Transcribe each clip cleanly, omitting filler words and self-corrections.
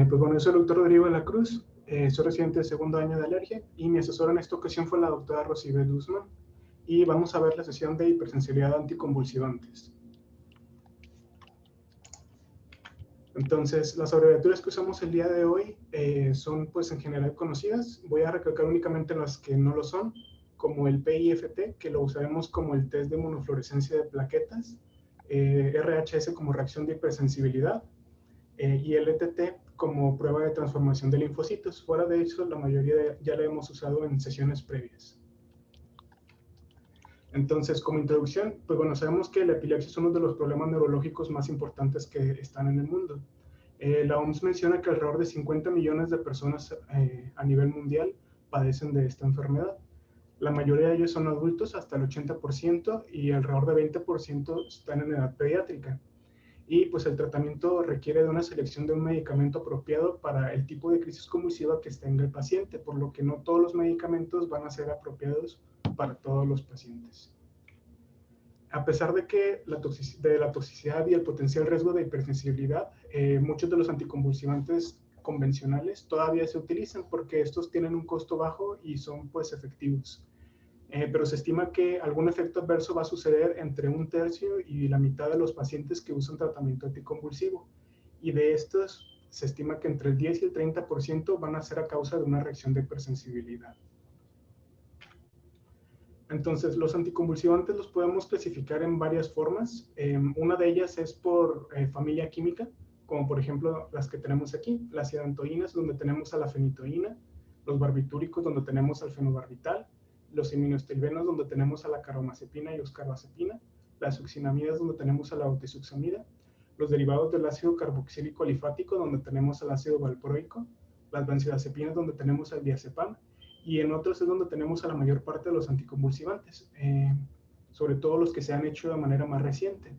Pues bueno, yo soy el doctor Rodrigo de la Cruz, soy residente de segundo año de alergia y mi asesora en esta ocasión fue la doctora Rosibel Guzmán y vamos a ver la sesión de hipersensibilidad a anticonvulsivantes. Entonces, las abreviaturas que usamos el día de hoy son pues en general conocidas. Voy a recalcar únicamente las que no lo son, como el PIFT, que lo usaremos como el test de monofluorescencia de plaquetas, RHS como reacción de hipersensibilidad, y el ETT como prueba de transformación de linfocitos. Fuera de eso, la mayoría ya la hemos usado en sesiones previas. Entonces, como introducción, pues bueno, sabemos que la epilepsia es uno de los problemas neurológicos más importantes que están en el mundo. La OMS menciona que alrededor de 50 millones de personas a nivel mundial padecen de esta enfermedad. La mayoría de ellos son adultos, hasta el 80%, y alrededor de 20% están en edad pediátrica. Y pues el tratamiento requiere de una selección de un medicamento apropiado para el tipo de crisis convulsiva que tenga el paciente, por lo que no todos los medicamentos van a ser apropiados para todos los pacientes. A pesar de que la toxicidad y el potencial riesgo de hipersensibilidad, muchos de los anticonvulsivantes convencionales todavía se utilizan porque estos tienen un costo bajo y son pues efectivos. Pero se estima que algún efecto adverso va a suceder entre 1/3 y la mitad de los pacientes que usan tratamiento anticonvulsivo. Y de estos, se estima que entre el 10 y el 30% van a ser a causa de una reacción de hipersensibilidad. Entonces, los anticonvulsivantes los podemos clasificar en varias formas. Una de ellas es por familia química, como por ejemplo las que tenemos aquí, las hidantoínas, donde tenemos a la fenitoína, los barbitúricos, donde tenemos al fenobarbital, los iminoestilbenos, donde tenemos a la carbamazepina y oscarbazepina, las succinamidas, donde tenemos a la otesuxamida, los derivados del ácido carboxílico alifático, donde tenemos al ácido valproico, las benzodiazepinas, donde tenemos al diazepam, y en otros es donde tenemos a la mayor parte de los anticonvulsivantes, sobre todo los que se han hecho de manera más reciente.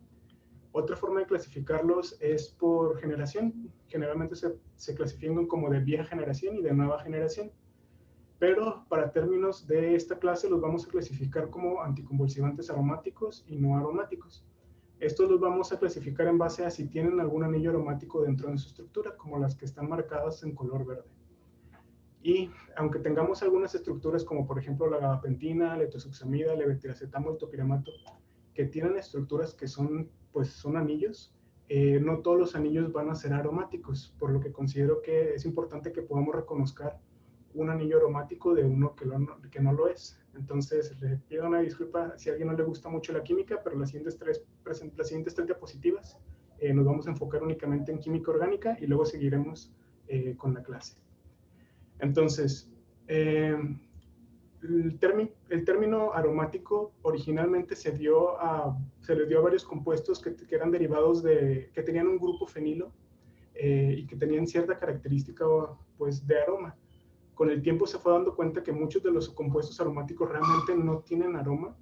Otra forma de clasificarlos es por generación. Generalmente se clasifican como de vieja generación y de nueva generación. Pero para términos de esta clase los vamos a clasificar como anticonvulsivantes aromáticos y no aromáticos. Estos los vamos a clasificar en base a si tienen algún anillo aromático dentro de su estructura, como las que están marcadas en color verde. Y aunque tengamos algunas estructuras como por ejemplo la gabapentina, la etosuxamida, el levetiracetam o el topiramato, que tienen estructuras que son anillos, no todos los anillos van a ser aromáticos, por lo que considero que es importante que podamos reconocer un anillo aromático de uno que no lo es. Entonces, le pido una disculpa si a alguien no le gusta mucho la química, pero las siguientes tres diapositivas nos vamos a enfocar únicamente en química orgánica y luego seguiremos con la clase. Entonces, el término aromático originalmente se le dio a varios compuestos que eran derivados que tenían un grupo fenilo y que tenían cierta característica pues, de aroma. Con el tiempo se fue dando cuenta que muchos de los compuestos aromáticos realmente no tienen aroma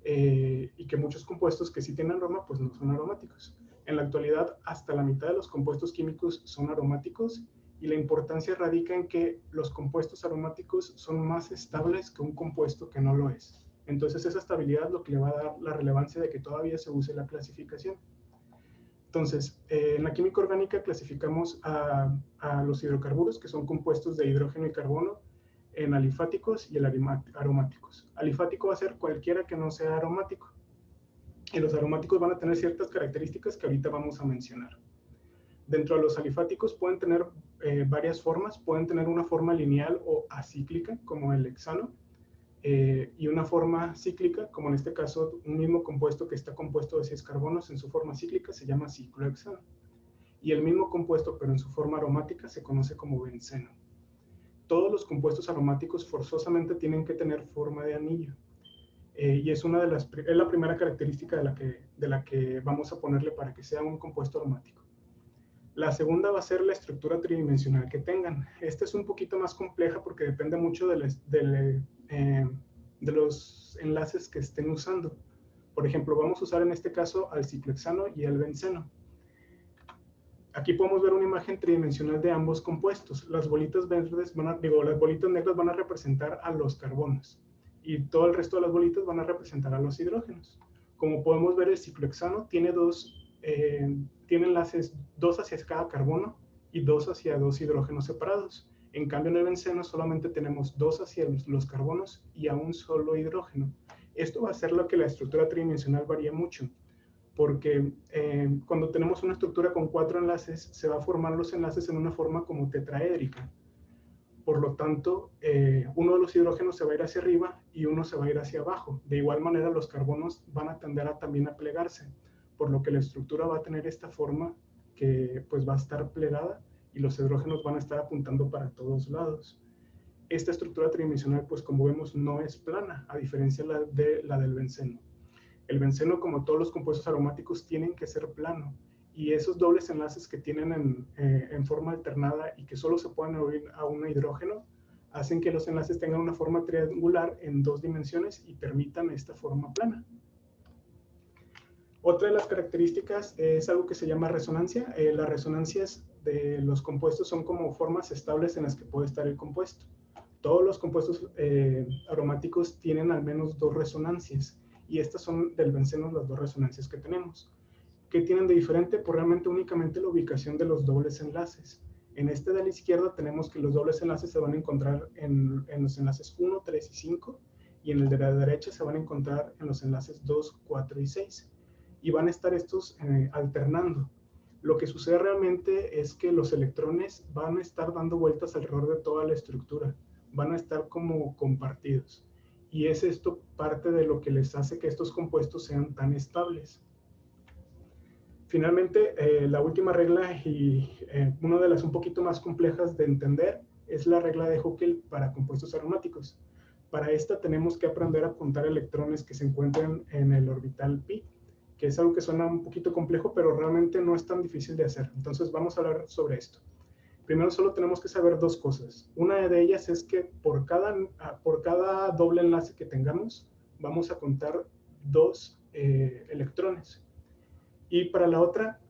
y que muchos compuestos que sí tienen aroma pues no son aromáticos. En la actualidad, hasta la mitad de los compuestos químicos son aromáticos y la importancia radica en que los compuestos aromáticos son más estables que un compuesto que no lo es. Entonces esa estabilidad es lo que le va a dar la relevancia de que todavía se use la clasificación. Entonces, en la química orgánica clasificamos a los hidrocarburos, que son compuestos de hidrógeno y carbono, en alifáticos y aromáticos. Alifático va a ser cualquiera que no sea aromático. Y los aromáticos van a tener ciertas características que ahorita vamos a mencionar. Dentro de los alifáticos pueden tener varias formas. Pueden tener una forma lineal o acíclica, como el hexano, y una forma cíclica, como en este caso un mismo compuesto que está compuesto de 6 carbonos en su forma cíclica se llama ciclohexano. Y el mismo compuesto, pero en su forma aromática, se conoce como benceno. Todos los compuestos aromáticos forzosamente tienen que tener forma de anillo. Y es la primera característica de la que vamos a ponerle para que sea un compuesto aromático. La segunda va a ser la estructura tridimensional que tengan. Esta es un poquito más compleja porque depende mucho de los enlaces que estén usando. Por ejemplo, vamos a usar en este caso al ciclohexano y al benceno. Aquí podemos ver una imagen tridimensional de ambos compuestos. Las bolitas verdes las bolitas negras van a representar a los carbonos y todo el resto de las bolitas van a representar a los hidrógenos. Como podemos ver, el ciclohexano tiene enlaces, 2 hacia cada carbono y 2 hacia 2 hidrógenos separados. En cambio, en el benceno solamente tenemos 2 hacia los carbonos y a un solo hidrógeno. Esto va a hacer lo que la estructura tridimensional varíe mucho, porque cuando tenemos una estructura con 4 enlaces, se va a formar los enlaces en una forma como tetraédrica. Por lo tanto, uno de los hidrógenos se va a ir hacia arriba y uno se va a ir hacia abajo. De igual manera, los carbonos van a tender también a plegarse, por lo que la estructura va a tener esta forma que pues va a estar plegada y los hidrógenos van a estar apuntando para todos lados. Esta estructura tridimensional, pues como vemos, no es plana, a diferencia de la del benceno. El benceno, como todos los compuestos aromáticos, tienen que ser plano. Y esos dobles enlaces que tienen en forma alternada y que solo se pueden unir a un hidrógeno, hacen que los enlaces tengan una forma triangular en 2 dimensiones y permitan esta forma plana. Otra de las características es algo que se llama resonancia. Las resonancias de los compuestos son como formas estables en las que puede estar el compuesto. Todos los compuestos aromáticos tienen al menos 2 resonancias, y estas son del benceno las 2 resonancias que tenemos. ¿Qué tienen de diferente? Pues realmente únicamente la ubicación de los dobles enlaces. En este de la izquierda tenemos que los dobles enlaces se van a encontrar en los enlaces 1, 3 y 5, y en el de la derecha se van a encontrar en los enlaces 2, 4 y 6. Y van a estar estos alternando. Lo que sucede realmente es que los electrones van a estar dando vueltas alrededor de toda la estructura. Van a estar como compartidos. Y es esto parte de lo que les hace que estos compuestos sean tan estables. Finalmente, la última regla y una de las un poquito más complejas de entender es la regla de Huckel para compuestos aromáticos. Para esta tenemos que aprender a contar electrones que se encuentran en el orbital pi, que es algo que suena un poquito complejo, pero realmente no es tan difícil de hacer. Entonces vamos a hablar sobre esto. Primero solo tenemos que saber 2 cosas. Una de ellas es que por cada doble enlace que tengamos, vamos a contar 2 electrones. Y para la otra,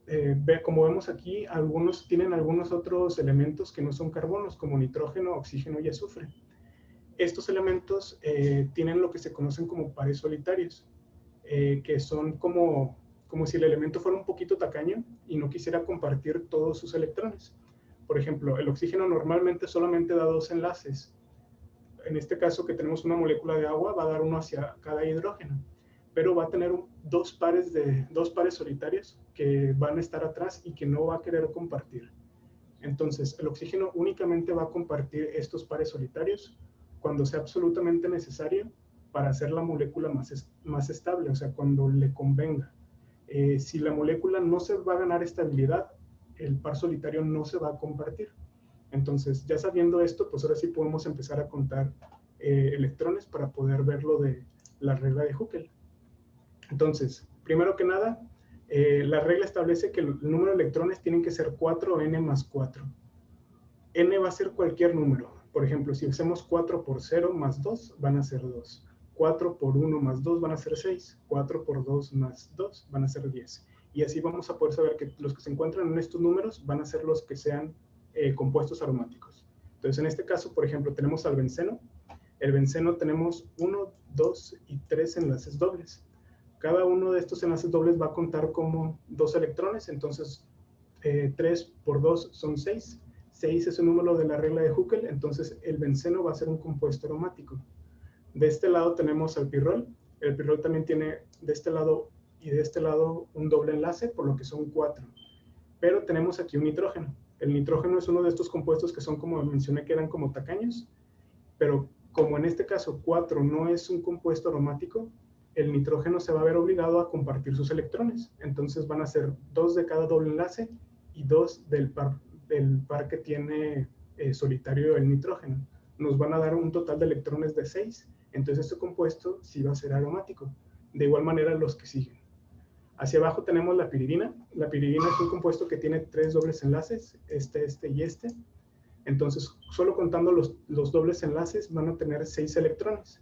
como vemos aquí, algunos tienen algunos otros elementos que no son carbonos, como nitrógeno, oxígeno y azufre. Estos elementos tienen lo que se conocen como pares solitarios, que son como si el elemento fuera un poquito tacaño y no quisiera compartir todos sus electrones. Por ejemplo, el oxígeno normalmente solamente da 2 enlaces. En este caso, que tenemos una molécula de agua, va a dar uno hacia cada hidrógeno, pero va a tener 2 pares solitarios que van a estar atrás y que no va a querer compartir. Entonces, el oxígeno únicamente va a compartir estos pares solitarios cuando sea absolutamente necesario para hacer la molécula más estable, o sea, cuando le convenga. Si la molécula no se va a ganar estabilidad, el par solitario no se va a compartir. Entonces, ya sabiendo esto, pues ahora sí podemos empezar a contar electrones para poder ver lo de la regla de Huckel. Entonces, primero que nada, la regla establece que el número de electrones tienen que ser 4n más 4. N va a ser cualquier número. Por ejemplo, si hacemos 4 por 0 más 2, van a ser 2. 4 por 1 más 2 van a ser 6. 4 por 2 más 2 van a ser 10. Y así vamos a poder saber que los que se encuentran en estos números van a ser los que sean compuestos aromáticos. Entonces, en este caso, por ejemplo, tenemos al benceno. El benceno tenemos 1, 2 y 3 enlaces dobles. Cada uno de estos enlaces dobles va a contar como 2 electrones, entonces 3 por 2 son 6. 6 es el número de la regla de Huckel, entonces el benceno va a ser un compuesto aromático. De este lado tenemos al pirrol. El pirrol también tiene de este lado y de este lado un doble enlace, por lo que son 4. Pero tenemos aquí un nitrógeno. El nitrógeno es uno de estos compuestos que son, como mencioné, que eran como tacaños, pero como en este caso 4 no es un compuesto aromático, el nitrógeno se va a ver obligado a compartir sus electrones. Entonces van a ser 2 de cada doble enlace y 2 del par que tiene solitario el nitrógeno. Nos van a dar un total de electrones de 6. Entonces este compuesto sí va a ser aromático. De igual manera los que siguen. Hacia abajo tenemos la piridina. La piridina es un compuesto que tiene 3 dobles enlaces, este y este. Entonces, solo contando los dobles enlaces van a tener 6 electrones.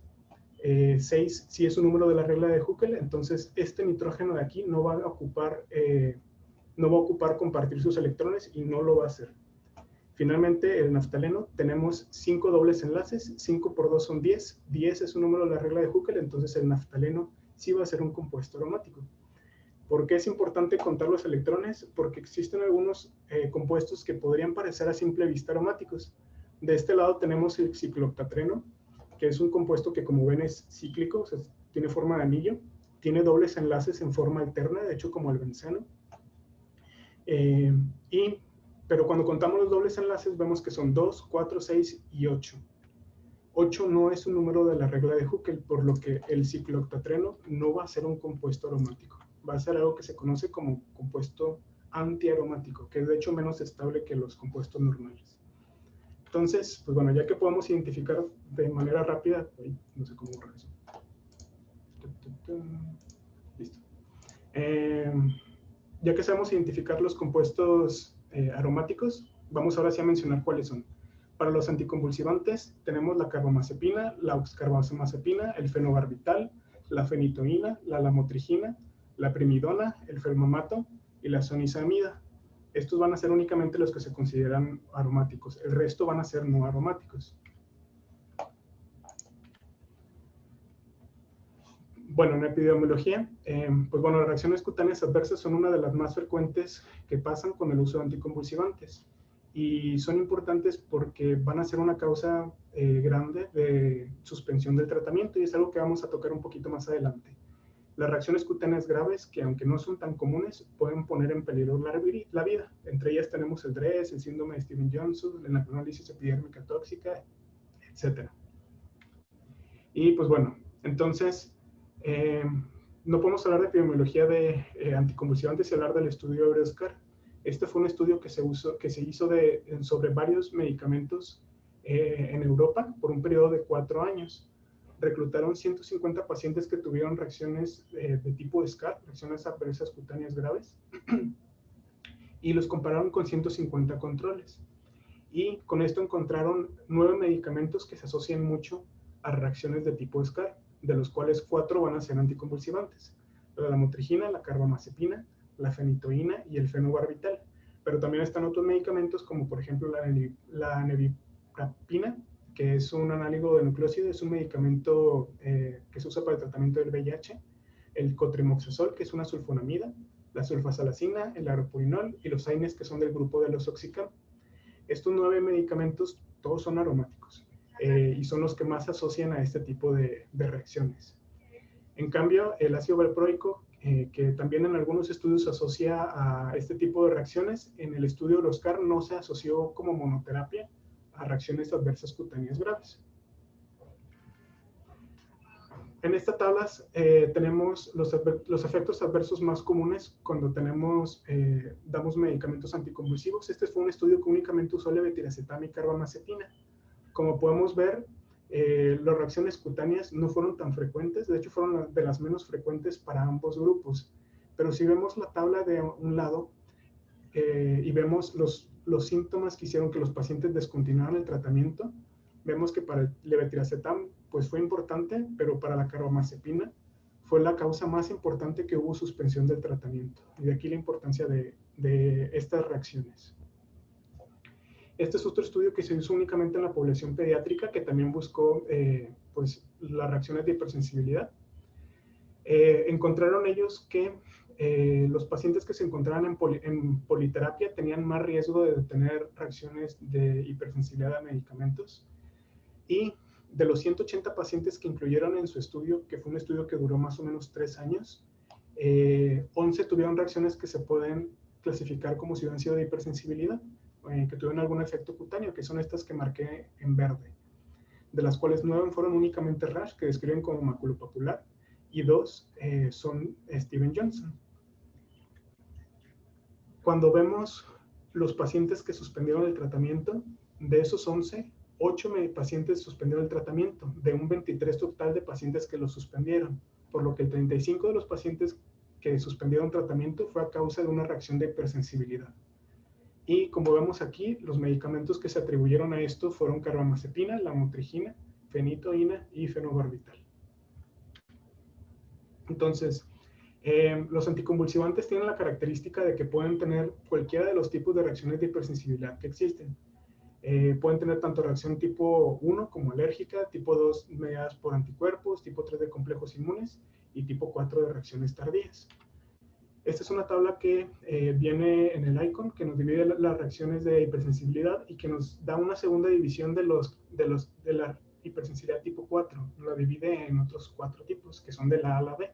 6 si es un número de la regla de Huckel, entonces este nitrógeno de aquí no va a ocupar compartir sus electrones y no lo va a hacer. Finalmente, el naftaleno, tenemos 5 dobles enlaces, 5 por 2 son 10, 10 es un número de la regla de Huckel, entonces el naftaleno sí va a ser un compuesto aromático. ¿Por qué es importante contar los electrones? Porque existen algunos compuestos que podrían parecer a simple vista aromáticos. De este lado tenemos el ciclooctatreno, que es un compuesto que, como ven, es cíclico, o sea, tiene forma de anillo, tiene dobles enlaces en forma alterna, de hecho como el benceno. Pero cuando contamos los dobles enlaces vemos que son 2, 4, 6 y 8. 8 no es un número de la regla de Huckel, por lo que el ciclooctatreno no va a ser un compuesto aromático. Va a ser algo que se conoce como compuesto antiaromático, que es de hecho menos estable que los compuestos normales. Entonces, pues bueno, ya que podemos identificar de manera rápida, no sé cómo borrar eso. Listo. Ya que sabemos identificar los compuestos aromáticos, vamos ahora sí a mencionar cuáles son. Para los anticonvulsivantes tenemos la carbamazepina, la oxcarbazepina, el fenobarbital, la fenitoína, la lamotrigina, la primidona, el felmamato y la sonizamida. Estos van a ser únicamente los que se consideran aromáticos. El resto van a ser no aromáticos. Bueno, en epidemiología, pues bueno, las reacciones cutáneas adversas son una de las más frecuentes que pasan con el uso de anticonvulsivantes. Y son importantes porque van a ser una causa grande de suspensión del tratamiento y es algo que vamos a tocar un poquito más adelante. Las reacciones cutáneas graves, que aunque no son tan comunes, pueden poner en peligro la vida. Entre ellas tenemos el DRESS, el síndrome de Stevens-Johnson, la anafilolisis epidérmica tóxica, etc. Y pues bueno, entonces, no podemos hablar de epidemiología de anticonvulsivantes y hablar del estudio Euroscar. Este fue un estudio que se hizo sobre varios medicamentos en Europa por un periodo de 4 años. Reclutaron 150 pacientes que tuvieron reacciones de tipo SCAR, reacciones adversas cutáneas graves, y los compararon con 150 controles. Y con esto encontraron 9 medicamentos que se asocian mucho a reacciones de tipo SCAR, de los cuales 4 van a ser anticonvulsivantes: la lamotrigina, la carbamazepina, la fenitoína y el fenobarbital. Pero también están otros medicamentos como por ejemplo la nevirapina, que es un análogo de nucleósido, es un medicamento que se usa para el tratamiento del VIH, el cotrimoxazol, que es una sulfonamida, la sulfasalacina, el aropurinol y los AINES, que son del grupo de los oxicam. Estos 9 medicamentos todos son aromáticos y son los que más se asocian a este tipo de reacciones. En cambio, el ácido valproico, que también en algunos estudios se asocia a este tipo de reacciones, en el estudio Euroscar no se asoció como monoterapia a reacciones adversas cutáneas graves. En esta tabla tenemos los efectos adversos más comunes cuando damos medicamentos anticonvulsivos. Este fue un estudio que únicamente usó levetiracetam y carbamazepina. Como podemos ver, las reacciones cutáneas no fueron tan frecuentes, de hecho fueron de las menos frecuentes para ambos grupos. Pero si vemos la tabla de un lado y vemos los síntomas que hicieron que los pacientes descontinuaran el tratamiento, vemos que para el levetiracetam pues fue importante, pero para la carbamazepina fue la causa más importante que hubo suspensión del tratamiento. Y de aquí la importancia de estas reacciones. Este es otro estudio que se hizo únicamente en la población pediátrica, que también buscó pues, las reacciones de hipersensibilidad. Encontraron ellos que los pacientes que se encontraban en politerapia tenían más riesgo de tener reacciones de hipersensibilidad a medicamentos. Y de los 180 pacientes que incluyeron en su estudio, que fue un estudio que duró más o menos 3 años, 11 tuvieron reacciones que se pueden clasificar como si hubieran sido de hipersensibilidad, que tuvieron algún efecto cutáneo, que son estas que marqué en verde, de las cuales 9 fueron únicamente rash, que describen como maculopapular, y 2 son Stevens-Johnson. Cuando vemos los pacientes que suspendieron el tratamiento, de esos 11, 8 pacientes suspendieron el tratamiento, de un 23 total de pacientes que lo suspendieron, por lo que el 35 de los pacientes que suspendieron tratamiento fue a causa de una reacción de hipersensibilidad. Y como vemos aquí, los medicamentos que se atribuyeron a esto fueron carbamazepina, lamotrigina, fenitoína y fenobarbital. Entonces, los anticonvulsivantes tienen la característica de que pueden tener cualquiera de los tipos de reacciones de hipersensibilidad que existen. Pueden tener tanto reacción tipo 1 como alérgica, tipo 2 mediadas por anticuerpos, tipo 3 de complejos inmunes y tipo 4 de reacciones tardías. Esta es una tabla que viene en el icon, que nos divide las reacciones de hipersensibilidad y que nos da una segunda división de la hipersensibilidad tipo 4. La divide en otros 4 tipos, que son de la A a la B,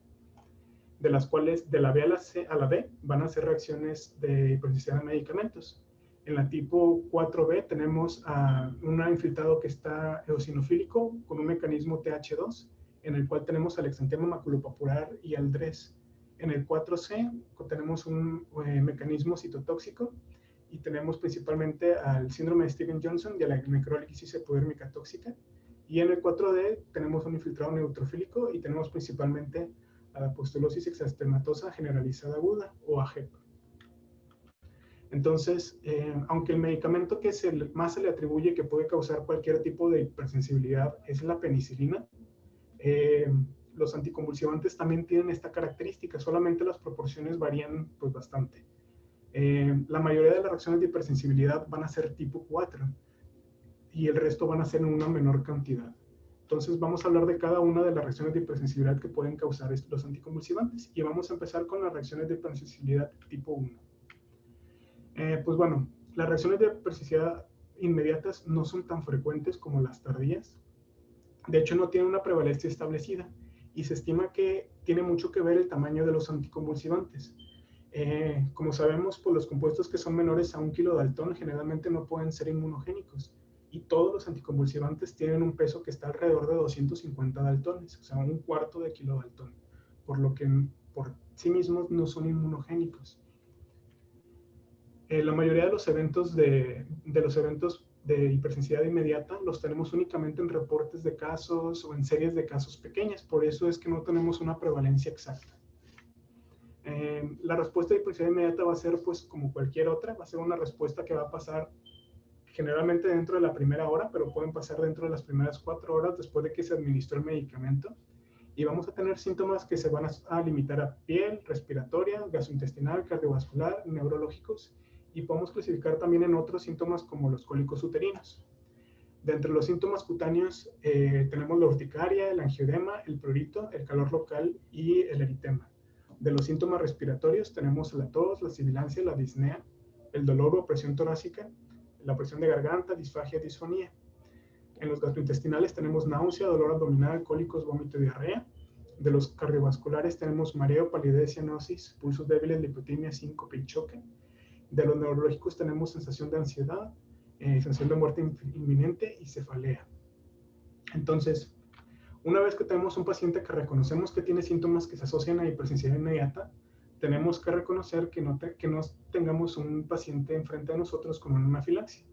de las cuales de la B a la C a la D van a ser reacciones de hipersensibilidad a medicamentos. En la tipo 4B tenemos a un infiltrado que está eosinofílico con un mecanismo TH2, en el cual tenemos al exantema maculopapular y al DRES. En el 4C tenemos un mecanismo citotóxico y tenemos principalmente al síndrome de Stevens-Johnson y a la necrólisis epidérmica tóxica. Y en el 4D tenemos un infiltrado neutrofílico y tenemos principalmente a la pustulosis exaspermatosa generalizada aguda o AGEP. Entonces, aunque el medicamento que más se le atribuye que puede causar cualquier tipo de hipersensibilidad es la penicilina, los anticonvulsivantes también tienen esta característica, solamente las proporciones varían pues bastante. La mayoría de las reacciones de hipersensibilidad van a ser tipo 4 y el resto van a ser en una menor cantidad. Entonces vamos a hablar de cada una de las reacciones de hipersensibilidad que pueden causar los anticonvulsivantes y vamos a empezar con las reacciones de hipersensibilidad tipo 1. Pues bueno, las reacciones de hipersensibilidad inmediatas no son tan frecuentes como las tardías. De hecho, no tienen una prevalencia establecida y se estima que tiene mucho que ver el tamaño de los anticonvulsivantes. Como sabemos, pues los compuestos que son menores a 1 kilodaltón generalmente no pueden ser inmunogénicos y todos los anticonvulsivantes tienen un peso que está alrededor de 250 daltones, o sea, 1/4 de kilodaltón, por lo que por sí mismos no son inmunogénicos. La mayoría de los eventos de hipersensibilidad inmediata los tenemos únicamente en reportes de casos o en series de casos pequeñas, por eso es que no tenemos una prevalencia exacta. La respuesta de hipersensibilidad inmediata va a ser pues como cualquier otra, va a ser una respuesta que va a pasar generalmente dentro de la primera hora, pero pueden pasar dentro de las primeras 4 horas después de que se administró el medicamento. Y vamos a tener síntomas que se van a limitar a piel, respiratoria, gastrointestinal, cardiovascular, neurológicos, y podemos clasificar también en otros síntomas como los cólicos uterinos. De entre los síntomas cutáneos tenemos la urticaria, el angioedema, el prurito, el calor local y el eritema. De los síntomas respiratorios tenemos la tos, la sibilancia, la disnea, el dolor o opresión torácica, la presión de garganta, disfagia, disfonía. En los gastrointestinales tenemos náusea, dolor abdominal, cólicos, vómito y diarrea. De los cardiovasculares tenemos mareo, palidez, cianosis, pulsos débiles, lipotimia, síncope y choque. De los neurológicos tenemos sensación de ansiedad, sensación de muerte inminente y cefalea. Entonces, una vez que tenemos un paciente que reconocemos que tiene síntomas que se asocian a hipersensibilidad inmediata, tenemos que reconocer que no tengamos un paciente enfrente de nosotros con una anafilaxia.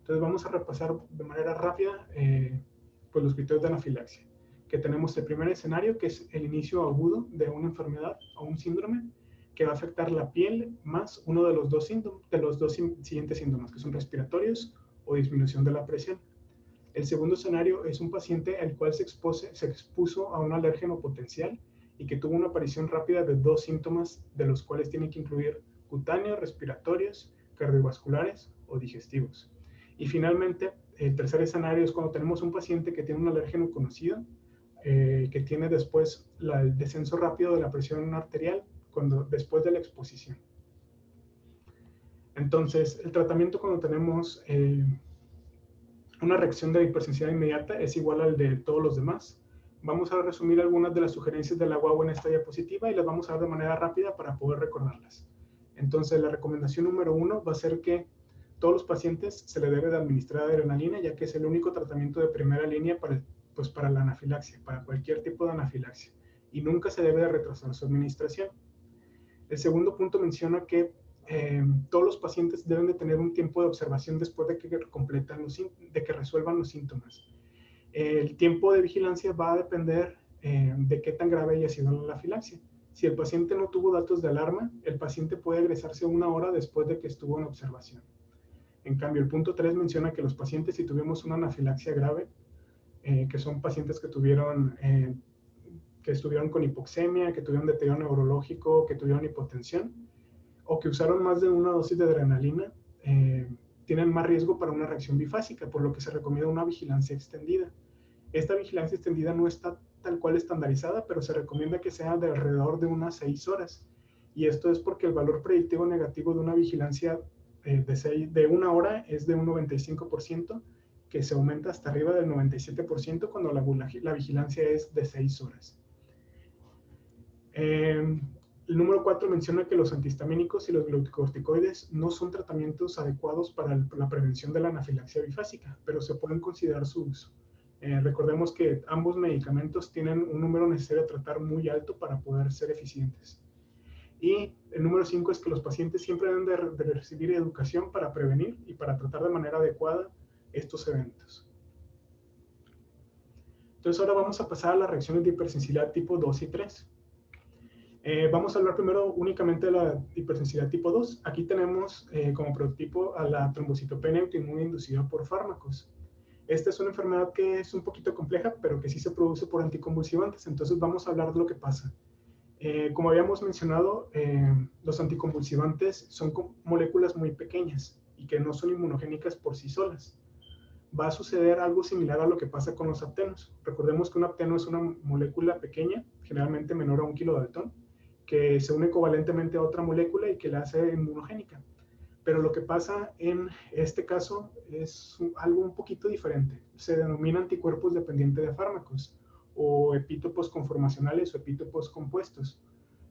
Entonces vamos a repasar de manera rápida pues los criterios de anafilaxia. Que tenemos el primer escenario, que es el inicio agudo de una enfermedad o un síndrome que va a afectar la piel más uno de los dos siguientes síntomas, que son respiratorios o disminución de la presión. El segundo escenario es un paciente al cual se expuso a un alérgeno potencial y que tuvo una aparición rápida de 2 síntomas, de los cuales tienen que incluir cutáneos, respiratorios, cardiovasculares o digestivos. Y finalmente, el tercer escenario es cuando tenemos un paciente que tiene un alérgeno conocido, que tiene después el descenso rápido de la presión arterial después de la exposición. Entonces, el tratamiento cuando tenemos una reacción de hipersensibilidad inmediata es igual al de todos los demás. Vamos a resumir algunas de las sugerencias de la GUAU en esta diapositiva y las vamos a dar de manera rápida para poder recordarlas. Entonces, la recomendación número 1 va a ser que todos los pacientes se les debe de administrar adrenalina, ya que es el único tratamiento de primera línea para la anafilaxia, para cualquier tipo de anafilaxia, y nunca se debe de retrasar su administración. El segundo punto menciona que todos los pacientes deben de tener un tiempo de observación después de que resuelvan los síntomas. El tiempo de vigilancia va a depender de qué tan grave haya sido la anafilaxia. Si el paciente no tuvo datos de alarma, el paciente puede egresarse 1 hora después de que estuvo en observación. En cambio, el punto 3 menciona que los pacientes, si tuvimos una anafilaxia grave, que son pacientes que estuvieron con hipoxemia, que tuvieron deterioro neurológico, que tuvieron hipotensión, o que usaron más de una dosis de adrenalina, tienen más riesgo para una reacción bifásica, por lo que se recomienda una vigilancia extendida. Esta vigilancia extendida no está tal cual estandarizada, pero se recomienda que sea de alrededor de unas 6 horas. Y esto es porque el valor predictivo negativo de una vigilancia de 1 hora es de un 95%, que se aumenta hasta arriba del 97% cuando la vigilancia es de 6 horas. El número 4 menciona que los antihistamínicos y los glucocorticoides no son tratamientos adecuados para la prevención de la anafilaxia bifásica, pero se pueden considerar su uso. Recordemos que ambos medicamentos tienen un número necesario a tratar muy alto para poder ser eficientes. Y el número 5 es que los pacientes siempre deben de recibir educación para prevenir y para tratar de manera adecuada estos eventos. Entonces ahora vamos a pasar a las reacciones de hipersensibilidad tipo 2 y 3. Vamos a hablar primero únicamente de la hipersensibilidad tipo 2. Aquí tenemos como prototipo a la trombocitopenia autoinmune inducida por fármacos. Esta es una enfermedad que es un poquito compleja, pero que sí se produce por anticonvulsivantes. Entonces vamos a hablar de lo que pasa. Como habíamos mencionado, los anticonvulsivantes son moléculas muy pequeñas y que no son inmunogénicas por sí solas. Va a suceder algo similar a lo que pasa con los aptenos. Recordemos que un apteno es una molécula pequeña, generalmente menor a 1 kilodaltón, que se une covalentemente a otra molécula y que la hace inmunogénica. Pero lo que pasa en este caso es algo un poquito diferente. Se denomina anticuerpos dependientes de fármacos, o epítopos conformacionales o epítopos compuestos.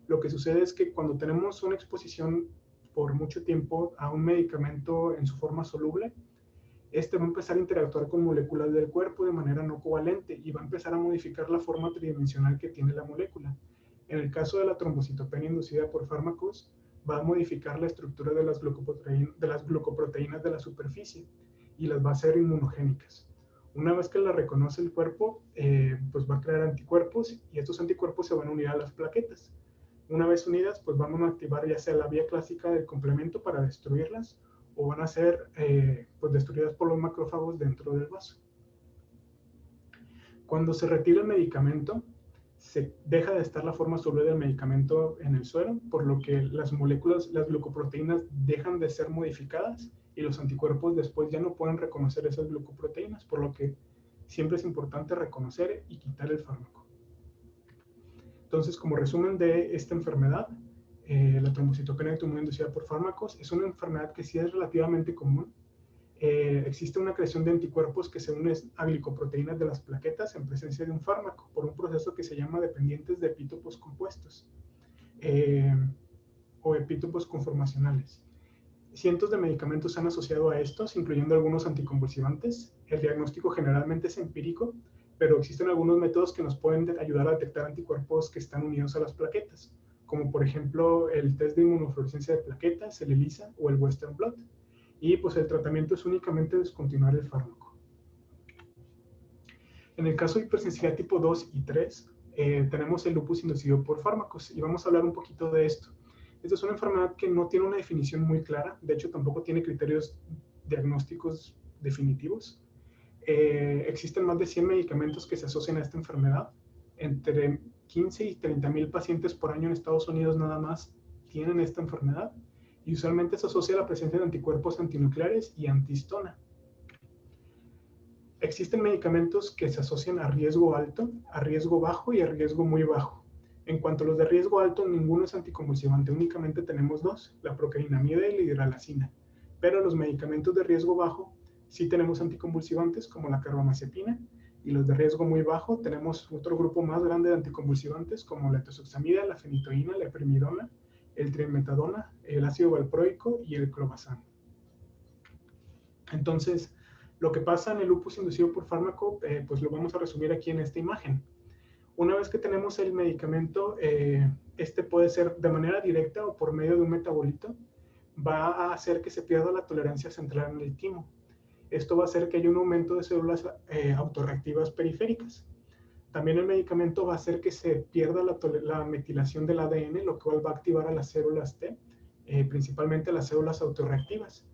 Lo que sucede es que cuando tenemos una exposición por mucho tiempo a un medicamento en su forma soluble, este va a empezar a interactuar con moléculas del cuerpo de manera no covalente y va a empezar a modificar la forma tridimensional que tiene la molécula. En el caso de la trombocitopenia inducida por fármacos, va a modificar la estructura de las glucoproteínas de la superficie y las va a hacer inmunogénicas. Una vez que la reconoce el cuerpo, pues va a crear anticuerpos y estos anticuerpos se van a unir a las plaquetas. Una vez unidas, pues vamos a activar ya sea la vía clásica del complemento para destruirlas o van a ser pues destruidas por los macrófagos dentro del vaso. Cuando se retira el medicamento, se deja de estar la forma soluble del medicamento en el suero, por lo que las moléculas, las glucoproteínas dejan de ser modificadas y los anticuerpos después ya no pueden reconocer esas glucoproteínas, por lo que siempre es importante reconocer y quitar el fármaco. Entonces, como resumen de esta enfermedad, la trombocitopenia autoinmune inducida por fármacos es una enfermedad que sí es relativamente común. Existe una creación de anticuerpos que se unen a glicoproteínas de las plaquetas en presencia de un fármaco por un proceso que se llama dependientes de epítopos compuestos o epítopos conformacionales. Cientos de medicamentos se han asociado a estos, incluyendo algunos anticonvulsivantes. El diagnóstico generalmente es empírico, pero existen algunos métodos que nos pueden ayudar a detectar anticuerpos que están unidos a las plaquetas, como por ejemplo el test de inmunofluorescencia de plaquetas, el ELISA o el Western Blot. Y pues el tratamiento es únicamente descontinuar el fármaco. En el caso de hipersensibilidad tipo 2 y 3, tenemos el lupus inducido por fármacos y vamos a hablar un poquito de esto. Esta es una enfermedad que no tiene una definición muy clara, de hecho tampoco tiene criterios diagnósticos definitivos. Existen más de 100 medicamentos que se asocian a esta enfermedad. Entre 15 y 30,000 pacientes por año en Estados Unidos nada más tienen esta enfermedad y usualmente se asocia a la presencia de anticuerpos antinucleares y antihistona. Existen medicamentos que se asocian a riesgo alto, a riesgo bajo y a riesgo muy bajo. En cuanto a los de riesgo alto, ninguno es anticonvulsivante, únicamente tenemos dos, la procainamida y la hidralazina. Pero los medicamentos de riesgo bajo sí tenemos anticonvulsivantes como la carbamazepina, y los de riesgo muy bajo tenemos otro grupo más grande de anticonvulsivantes como la etozoxamida, la fenitoína, la eprimidona, el trimetadona, el ácido valproico y el clobazam. Entonces, lo que pasa en el lupus inducido por fármaco, pues lo vamos a resumir aquí en esta imagen. Una vez que tenemos el medicamento, este puede ser de manera directa o por medio de un metabolito, va a hacer que se pierda la tolerancia central en el timo. Esto va a hacer que haya un aumento de células autorreactivas periféricas. También el medicamento va a hacer que se pierda la metilación del ADN, lo cual va a activar a las células T, principalmente las células autorreactivas.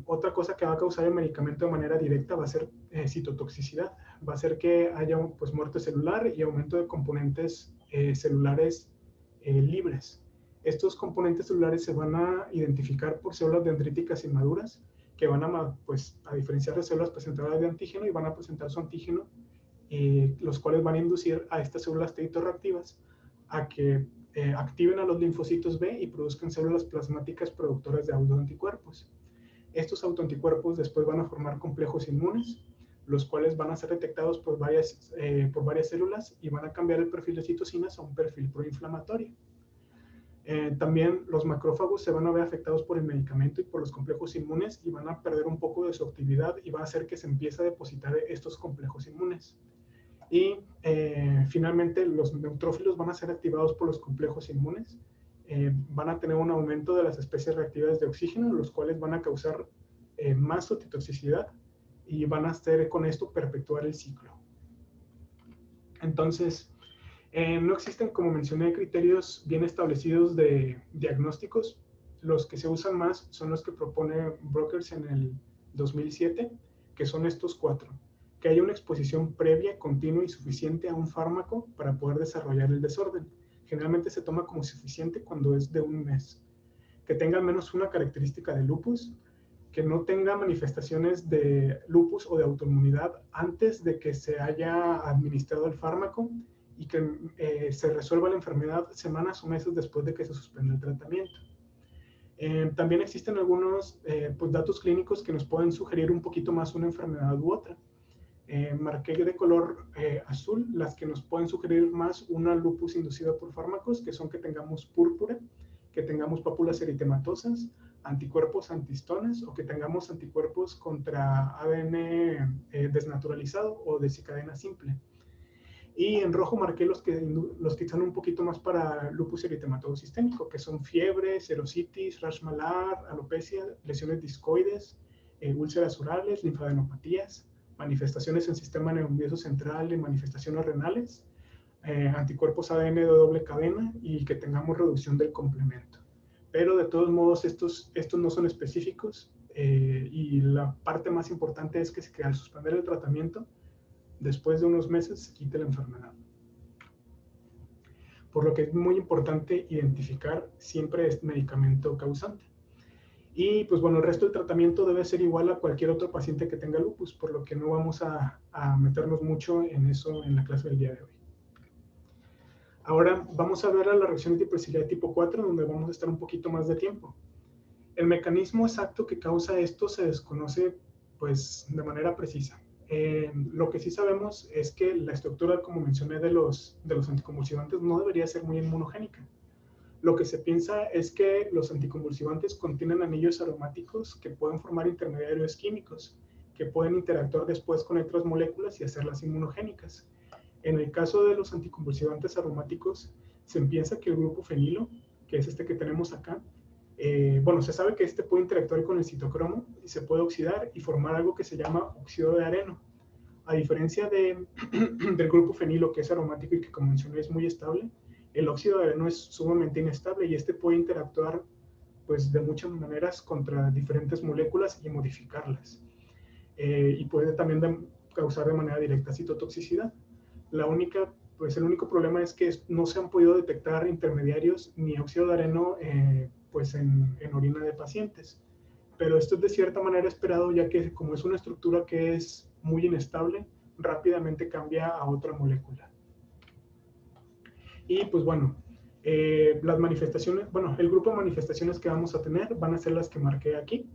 Otra cosa que va a causar el medicamento de manera directa va a ser citotoxicidad. Va a hacer que haya pues, muerte celular y aumento de componentes celulares libres. Estos componentes celulares se van a identificar por células dendríticas inmaduras que van a diferenciar de células presentadoras de antígeno y van a presentar su antígeno, los cuales van a inducir a estas células T reactivas a que activen a los linfocitos B y produzcan células plasmáticas productoras de autoanticuerpos. Estos autoanticuerpos después van a formar complejos inmunes, los cuales van a ser detectados por varias células y van a cambiar el perfil de citocinas a un perfil proinflamatorio. También los macrófagos se van a ver afectados por el medicamento y por los complejos inmunes y van a perder un poco de su actividad y va a hacer que se empiece a depositar estos complejos inmunes. Y finalmente los neutrófilos van a ser activados por los complejos inmunes, van a tener un aumento de las especies reactivas de oxígeno, los cuales van a causar más otoxicidad y van a hacer con esto perpetuar el ciclo. Entonces, no existen, como mencioné, criterios bien establecidos de diagnósticos. Los que se usan más son los que propone Brokers en el 2007, que son estos 4. Que haya una exposición previa, continua y suficiente a un fármaco para poder desarrollar el desorden. Generalmente se toma como suficiente cuando es de 1 mes. Que tenga al menos una característica de lupus, que no tenga manifestaciones de lupus o de autoinmunidad antes de que se haya administrado el fármaco y que se resuelva la enfermedad semanas o meses después de que se suspenda el tratamiento. También existen algunos pues datos clínicos que nos pueden sugerir un poquito más una enfermedad u otra. Marqué de color azul las que nos pueden sugerir más una lupus inducida por fármacos, que son que tengamos púrpura, que tengamos pápulas eritematosas, anticuerpos antihistonas o que tengamos anticuerpos contra ADN desnaturalizado o de cadena simple. Y en rojo marqué los que están un poquito más para lupus eritematoso sistémico, que son fiebre, serositis, rash malar, alopecia, lesiones discoides, úlceras orales, linfadenopatías, manifestaciones en sistema nervioso central y manifestaciones renales, anticuerpos ADN de doble cadena y que tengamos reducción del complemento. Pero de todos modos estos no son específicos y la parte más importante es que al suspender el tratamiento, después de unos meses se quite la enfermedad. Por lo que es muy importante identificar siempre este medicamento causante. Y pues bueno, el resto del tratamiento debe ser igual a cualquier otro paciente que tenga lupus, por lo que no vamos a meternos mucho en eso en la clase del día de hoy. Ahora vamos a ver a la reacción de hiperciliar tipo 4, donde vamos a estar un poquito más de tiempo. El mecanismo exacto que causa esto se desconoce pues de manera precisa. Lo que sí sabemos es que la estructura, como mencioné, de los anticonvulsivantes no debería ser muy inmunogénica. Lo que se piensa es que los anticonvulsivantes contienen anillos aromáticos que pueden formar intermediarios químicos, que pueden interactuar después con otras moléculas y hacerlas inmunogénicas. En el caso de los anticonvulsivantes aromáticos, se piensa que el grupo fenilo, que es este que tenemos acá, bueno, se sabe que este puede interactuar con el citocromo y se puede oxidar y formar algo que se llama óxido de areno. A diferencia del grupo fenilo, que es aromático y que, como mencioné, es muy estable, el óxido de areno es sumamente inestable y este puede interactuar pues, de muchas maneras contra diferentes moléculas y modificarlas. Y puede también causar de manera directa citotoxicidad. El único problema es que no se han podido detectar intermediarios ni óxido de areno pues en orina de pacientes. Pero esto es de cierta manera esperado, ya que como es una estructura que es muy inestable, rápidamente cambia a otra molécula. Y pues bueno, las manifestaciones, el grupo de manifestaciones que vamos a tener van a ser las que marqué aquí,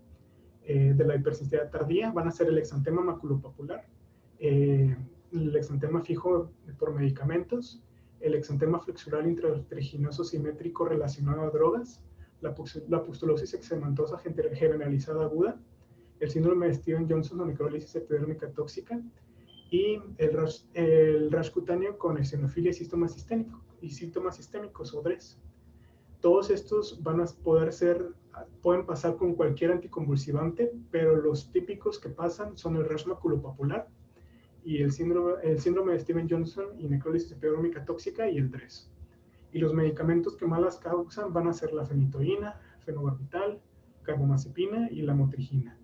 de la hipersensibilidad tardía, van a ser el exantema maculopapular, el exantema fijo por medicamentos, el exantema flexural intravertiginoso simétrico relacionado a drogas, la pustulosis eczematosa generalizada aguda, el síndrome de Stevens-Johnson o necrólisis epidérmica tóxica y el rash cutáneo con eosinofilia y síntomas sistémicos o DRES. Todos estos pueden pasar con cualquier anticonvulsivante, pero los típicos que pasan son el rash maculopapular y el síndrome de Stevens-Johnson y necrólisis epidérmica tóxica y el DRES. Y los medicamentos que más las causan van a ser la fenitoína, fenobarbital, carbamazepina y la motrigina.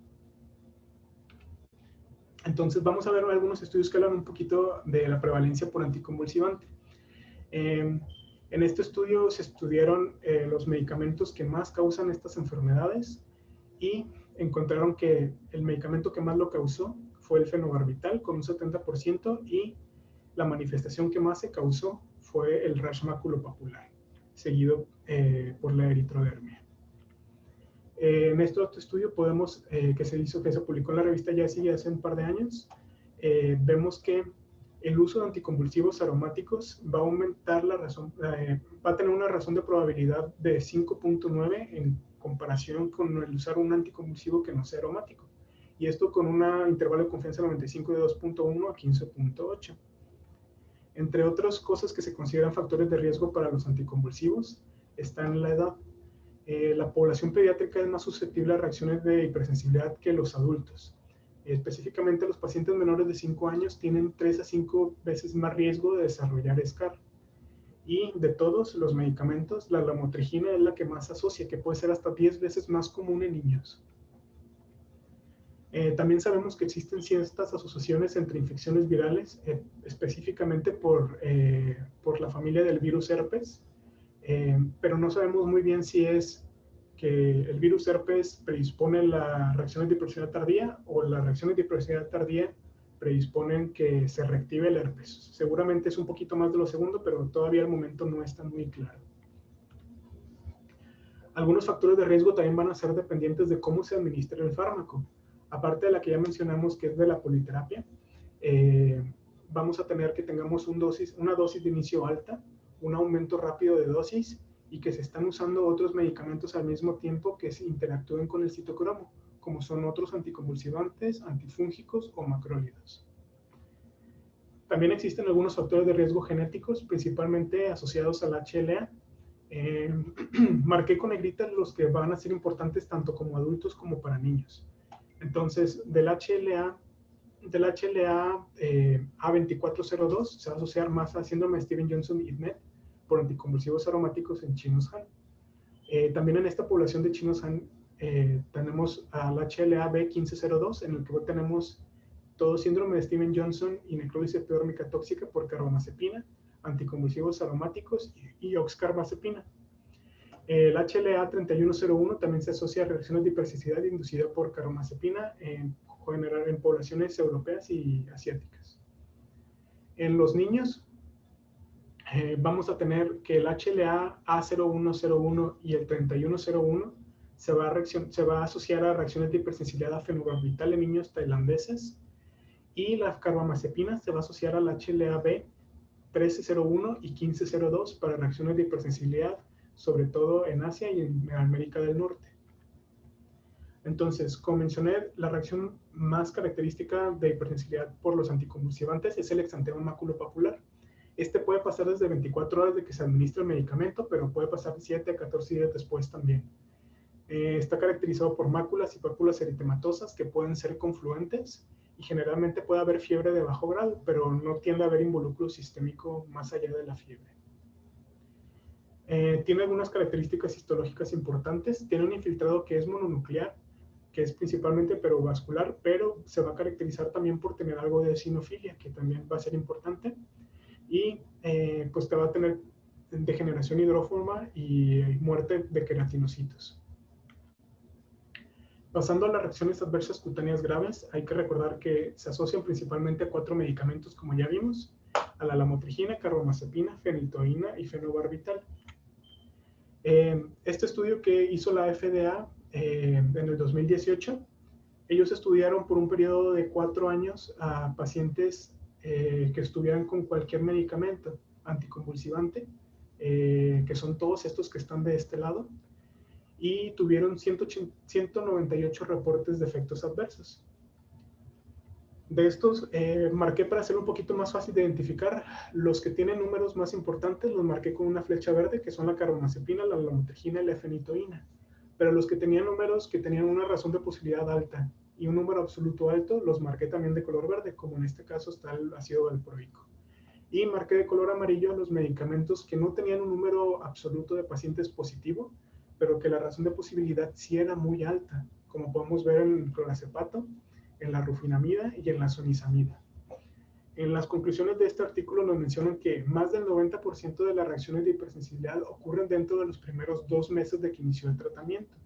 Entonces vamos a ver algunos estudios que hablan un poquito de la prevalencia por anticonvulsivante. En este estudio se estudiaron los medicamentos que más causan estas enfermedades y encontraron que el medicamento que más lo causó fue el fenobarbital con un 70% y la manifestación que más se causó fue el rash maculopapular. seguido por la eritrodermia. En este otro estudio que se publicó en la revista JACI hace un par de años, vemos que el uso de anticonvulsivos aromáticos va a aumentar va a tener una razón de probabilidad de 5.9 en comparación con el usar un anticonvulsivo que no sea aromático. Y esto con un intervalo de confianza 95 de 2.1 a 15.8. Entre otras cosas que se consideran factores de riesgo para los anticonvulsivos están la edad. La población pediátrica es más susceptible a reacciones de hipersensibilidad que los adultos. Específicamente los pacientes menores de 5 años tienen 3 a 5 veces más riesgo de desarrollar SCAR. Y de todos los medicamentos, la lamotrigina es la que más se asocia, que puede ser hasta 10 veces más común en niños. También sabemos que existen ciertas asociaciones entre infecciones virales, específicamente por la familia del virus herpes, pero no sabemos muy bien si es que el virus herpes predispone las reacciones de hipersensibilidad tardía o las reacciones de hipersensibilidad tardía predisponen que se reactive el herpes. Seguramente es un poquito más de lo segundo, pero todavía al momento no está muy claro. Algunos factores de riesgo también van a ser dependientes de cómo se administra el fármaco. Aparte de la que ya mencionamos, que es de la politerapia, vamos a tener que tengamos una dosis de inicio alta, un aumento rápido de dosis y que se están usando otros medicamentos al mismo tiempo que se interactúen con el citocromo, como son otros anticonvulsivantes, antifúngicos o macrólidos. También existen algunos factores de riesgo genéticos, principalmente asociados al HLA. Marqué con negrita los que van a ser importantes tanto como adultos como para niños. Entonces, del HLA A2402 se va a asociar más a síndrome de Stevens-Johnson-Edmet por anticonvulsivos aromáticos en chinos Han. También en esta población de chinos Han tenemos al HLA B1502, en el que tenemos todo síndrome de Stevens-Johnson y necrosis epidérmica tóxica por carbamazepina, anticonvulsivos aromáticos y oxcarbazepina. El HLA-3101 también se asocia a reacciones de hipersensibilidad inducida por carbamazepina en poblaciones europeas y asiáticas. En los niños vamos a tener que el HLA-A0101 y el 3101 se va a asociar a reacciones de hipersensibilidad a fenobarbital en niños tailandeses, y la carbamazepina se va a asociar al HLA-B1301 y 1502 para reacciones de hipersensibilidad, sobre todo en Asia y en América del Norte. Entonces, como mencioné, la reacción más característica de hipersensibilidad por los anticonvulsivantes es el exantema maculopapular. Este puede pasar desde 24 horas de que se administra el medicamento, pero puede pasar 7 a 14 días después también. Está caracterizado por máculas y pápulas eritematosas que pueden ser confluentes y generalmente puede haber fiebre de bajo grado, pero no tiende a haber involucro sistémico más allá de la fiebre. Tiene algunas características histológicas importantes. Tiene un infiltrado que es mononuclear, que es principalmente perivascular, pero se va a caracterizar también por tener algo de eosinofilia, que también va a ser importante. Y pues te va a tener degeneración hidróforma y muerte de queratinocitos. Pasando a las reacciones adversas cutáneas graves, hay que recordar que se asocian principalmente a 4 medicamentos, como ya vimos, a la lamotrigina, carbamazepina, fenitoína y fenobarbital. Este estudio que hizo la FDA en el 2018, ellos estudiaron por un periodo de 4 años a pacientes que estuvieran con cualquier medicamento anticonvulsivante, que son todos estos que están de este lado, y tuvieron 198 reportes de efectos adversos. De estos, marqué para hacerlo un poquito más fácil de identificar. Los que tienen números más importantes los marqué con una flecha verde, que son la carbamazepina, la lamotrigina y la fenitoína. Pero los que tenían números que tenían una razón de posibilidad alta y un número absoluto alto, los marqué también de color verde, como en este caso está el ácido valproico. Y marqué de color amarillo los medicamentos que no tenían un número absoluto de pacientes positivo, pero que la razón de posibilidad sí era muy alta, como podemos ver en el clonazepam, en la rufinamida y en la zonisamida. En las conclusiones de este artículo nos mencionan que más del 90% de las reacciones de hipersensibilidad ocurren dentro de los primeros 2 meses de que inició el tratamiento.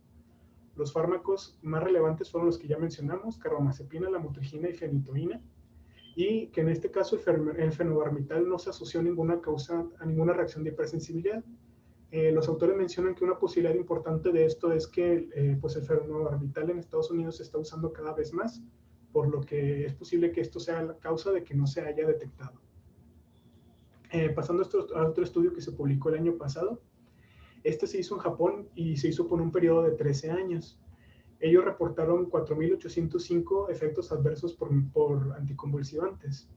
Los fármacos más relevantes fueron los que ya mencionamos, carbamazepina, lamotrigina y fenitoína, y que en este caso el fenobarbital no se asoció a ninguna reacción de hipersensibilidad. Los autores mencionan que una posibilidad importante de esto es que pues el fenobarbital en Estados Unidos se está usando cada vez más, por lo que es posible que esto sea la causa de que no se haya detectado. Pasando a otro estudio que se publicó el año pasado, este se hizo en Japón y se hizo por un periodo de 13 años. Ellos reportaron 4.805 efectos adversos por anticonvulsivantes,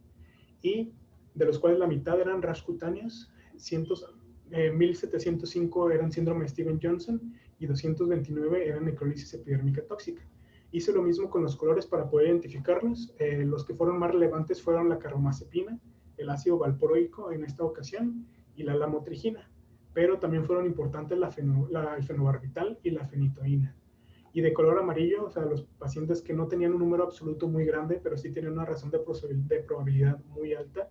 y de los cuales la mitad eran rash cutáneos, 1.705 eran síndrome de Stevens-Johnson y 229 eran necrólisis epidérmica tóxica. Hice lo mismo con los colores para poder identificarlos. Los que fueron más relevantes fueron la carbamazepina, el ácido valproico en esta ocasión y la lamotrigina, pero también fueron importantes el fenobarbital y la fenitoína. Y de color amarillo, o sea, los pacientes que no tenían un número absoluto muy grande, pero sí tenían una razón de probabilidad muy alta,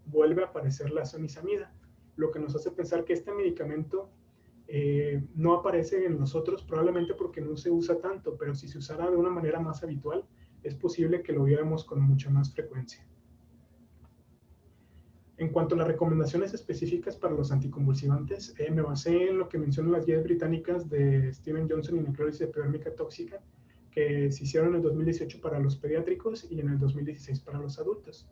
vuelve a aparecer la zonisamida, lo que nos hace pensar que este medicamento no aparece en nosotros, probablemente porque no se usa tanto, pero si se usara de una manera más habitual, es posible que lo viéramos con mucha más frecuencia. En cuanto a las recomendaciones específicas para los anticonvulsivantes, me basé en lo que mencionan las guías británicas de Stevens-Johnson y necrólisis epidérmica tóxica, que se hicieron en el 2018 para los pediátricos y en el 2016 para los adultos.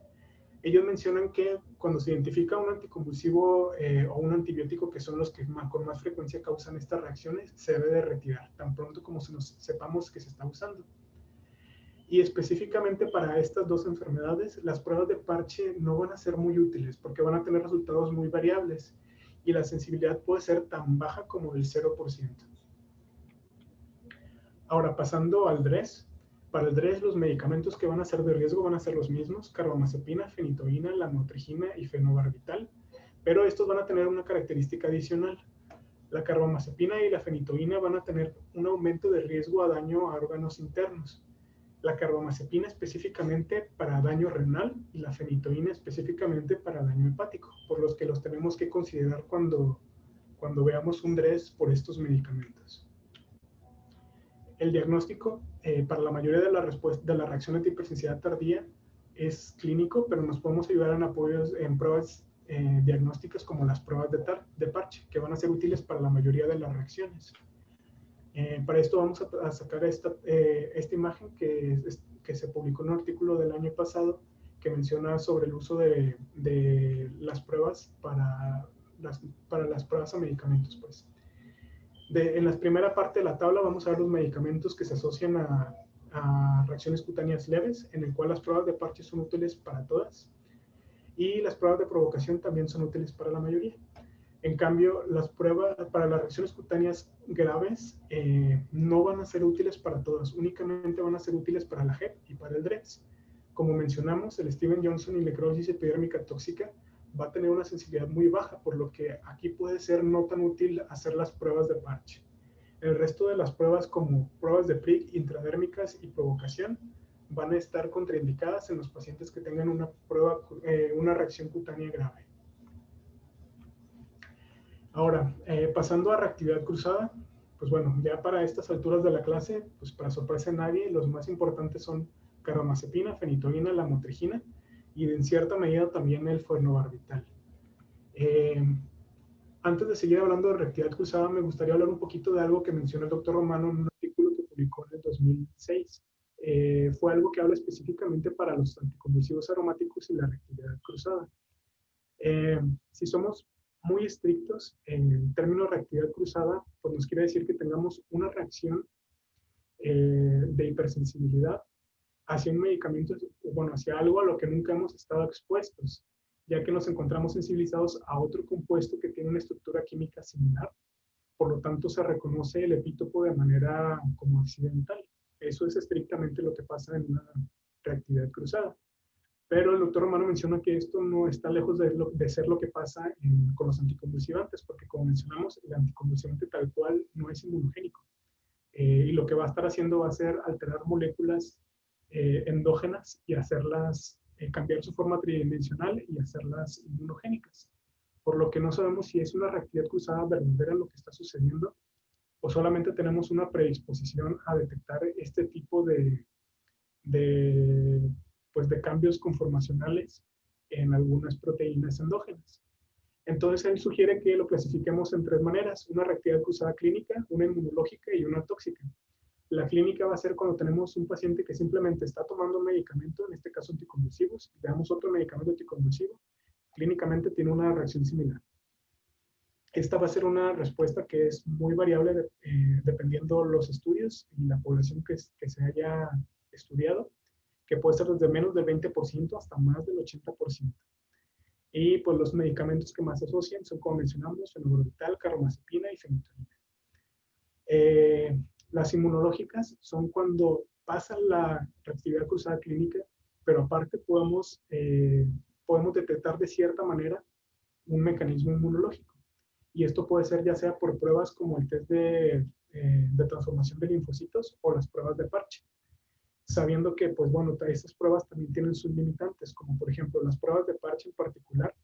Ellos mencionan que cuando se identifica un anticonvulsivo o un antibiótico, que son los que con más frecuencia causan estas reacciones, se debe de retirar tan pronto como sepamos que se está usando. Y específicamente para estas dos enfermedades, las pruebas de parche no van a ser muy útiles porque van a tener resultados muy variables y la sensibilidad puede ser tan baja como del 0%. Ahora, pasando al DRES. Para el DRES, los medicamentos que van a ser de riesgo van a ser los mismos: carbamazepina, fenitoína, lamotrigina y fenobarbital, pero estos van a tener una característica adicional. La carbamazepina y la fenitoína van a tener un aumento de riesgo a daño a órganos internos. La carbamazepina específicamente para daño renal y la fenitoína específicamente para daño hepático, por los que los tenemos que considerar cuando veamos un DRES por estos medicamentos. El diagnóstico para la mayoría de las reacciones de hipersensibilidad tardía es clínico, pero nos podemos ayudar en apoyos en pruebas diagnósticas como las pruebas de parche, que van a ser útiles para la mayoría de las reacciones. Para esto vamos a sacar esta imagen que se publicó en un artículo del año pasado que menciona sobre el uso de las pruebas para las pruebas a medicamentos. Pues. En la primera parte de la tabla vamos a ver los medicamentos que se asocian a reacciones cutáneas leves, en el cual las pruebas de parche son útiles para todas y las pruebas de provocación también son útiles para la mayoría. En cambio, las pruebas para las reacciones cutáneas graves no van a ser útiles para todas, únicamente van a ser útiles para la JEP y para el DRES. Como mencionamos, el Stevens-Johnson y necrosis epidérmica tóxica va a tener una sensibilidad muy baja, por lo que aquí puede ser no tan útil hacer las pruebas de parche. El resto de las pruebas, como pruebas de prick, intradérmicas y provocación, van a estar contraindicadas en los pacientes que tengan una reacción cutánea grave. Ahora, pasando a reactividad cruzada, pues bueno, ya para estas alturas de la clase, pues para sorpresa de nadie, los más importantes son carbamazepina, fenitoína, lamotrigina y en cierta medida también el fenobarbital. Antes de seguir hablando de reactividad cruzada, me gustaría hablar un poquito de algo que menciona el doctor Romano en un artículo que publicó en el 2006. Fue algo que habla específicamente para los anticonvulsivos aromáticos y la reactividad cruzada. Si somos muy estrictos en el término reactividad cruzada, pues nos quiere decir que tengamos una reacción de hipersensibilidad hacia un medicamento, bueno, hacia algo a lo que nunca hemos estado expuestos, ya que nos encontramos sensibilizados a otro compuesto que tiene una estructura química similar. Por lo tanto, se reconoce el epítopo de manera como accidental. Eso es estrictamente lo que pasa en una reactividad cruzada. Pero el doctor Romano menciona que esto no está lejos de ser lo que pasa con los anticonvulsivantes, porque como mencionamos, el anticonvulsivante tal cual no es inmunogénico. Y lo que va a estar haciendo va a ser alterar moléculas endógenas y hacerlas cambiar su forma tridimensional y hacerlas inmunogénicas. Por lo que no sabemos si es una reactividad cruzada verdadera lo que está sucediendo o solamente tenemos una predisposición a detectar este tipo pues de cambios conformacionales en algunas proteínas endógenas. Entonces, él sugiere que lo clasifiquemos en tres maneras: una reactividad cruzada clínica, una inmunológica y una tóxica. La clínica va a ser cuando tenemos un paciente que simplemente está tomando un medicamento, en este caso anticonvulsivos, y le damos otro medicamento anticonvulsivo, clínicamente tiene una reacción similar. Esta va a ser una respuesta que es muy variable dependiendo los estudios y la población que se haya estudiado, que puede ser desde menos del 20% hasta más del 80%. Y pues los medicamentos que más se asocian son, como mencionamos, fenobarbital, carbamazepina y fenitoína. Las inmunológicas son cuando pasa la reactividad cruzada clínica, pero aparte podemos detectar de cierta manera un mecanismo inmunológico. Y esto puede ser ya sea por pruebas como el test de transformación de linfocitos o las pruebas de parche. Sabiendo que, pues bueno, estas pruebas también tienen sus limitantes, como por ejemplo las pruebas de parche en particular.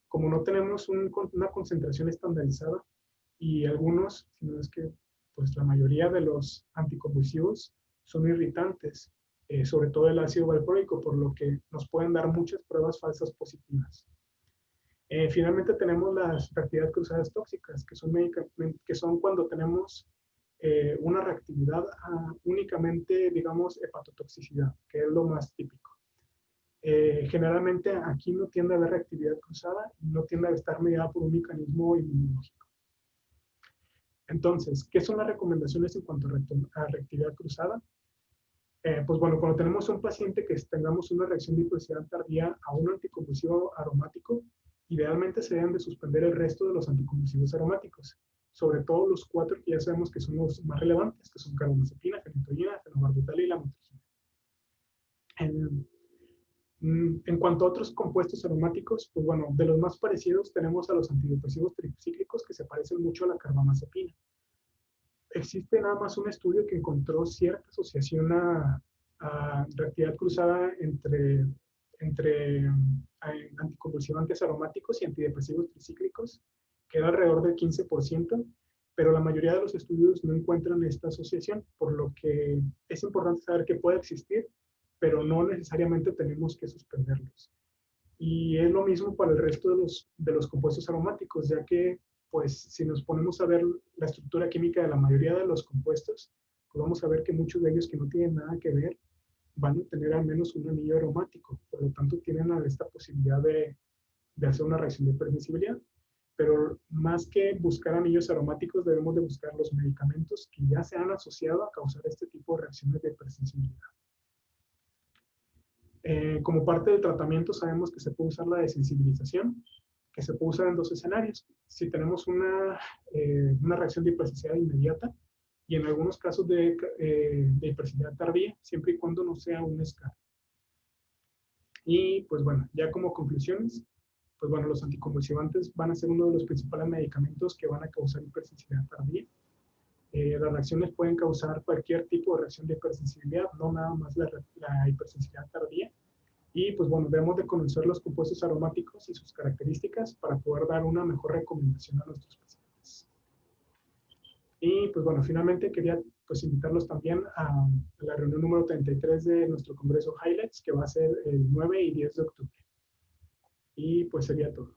Como no tenemos una concentración estandarizada y algunos, sino es que pues la mayoría de los anticonvulsivos son irritantes, sobre todo el ácido valproico, por lo que nos pueden dar muchas pruebas falsas positivas. Finalmente tenemos las reactividades cruzadas tóxicas, que son cuando tenemos una reactividad únicamente, digamos, hepatotoxicidad, que es lo más típico. Generalmente aquí no tiende a haber reactividad cruzada y no tiende a estar mediada por un mecanismo inmunológico. Entonces, ¿qué son las recomendaciones en cuanto a reactividad cruzada? Pues bueno, cuando tenemos un paciente que tengamos una reacción de hipersensibilidad tardía a un anticonvulsivo aromático, idealmente se deben de suspender el resto de los anticonvulsivos aromáticos, sobre todo los 4 que ya sabemos que son los más relevantes, que son carbamazepina, fenitoína, fenobarbital y lamotrigina. En cuanto a otros compuestos aromáticos, pues bueno, de los más parecidos tenemos a los antidepresivos tricíclicos, que se parecen mucho a la carbamazepina. Existe nada más un estudio que encontró cierta asociación a reactividad cruzada entre anticonvulsivantes aromáticos y antidepresivos tricíclicos, que era alrededor del 15%, pero la mayoría de los estudios no encuentran esta asociación, por lo que es importante saber que puede existir, pero no necesariamente tenemos que suspenderlos. Y es lo mismo para el resto de los compuestos aromáticos, ya que, pues, si nos ponemos a ver la estructura química de la mayoría de los compuestos, pues vamos a ver que muchos de ellos que no tienen nada que ver van a tener al menos un anillo aromático, por lo tanto tienen esta posibilidad de hacer una reacción de hipersensibilidad. Pero más que buscar anillos aromáticos, debemos de buscar los medicamentos que ya se han asociado a causar este tipo de reacciones de hipersensibilidad. Como parte del tratamiento sabemos que se puede usar la desensibilización, que se puede usar en 2 escenarios. Si tenemos una reacción de hipersensibilidad inmediata y en algunos casos de hipersensibilidad tardía, siempre y cuando no sea un SCAR. Y pues bueno, ya como conclusiones, pues bueno, los anticonvulsivantes van a ser uno de los principales medicamentos que van a causar hipersensibilidad tardía. Las reacciones pueden causar cualquier tipo de reacción de hipersensibilidad, no nada más la hipersensibilidad tardía. Y pues bueno, debemos de conocer los compuestos aromáticos y sus características para poder dar una mejor recomendación a nuestros pacientes. Y pues bueno, finalmente quería pues invitarlos también a la reunión número 33 de nuestro Congreso Highlights, que va a ser el 9 y 10 de octubre. Y pues sería todo.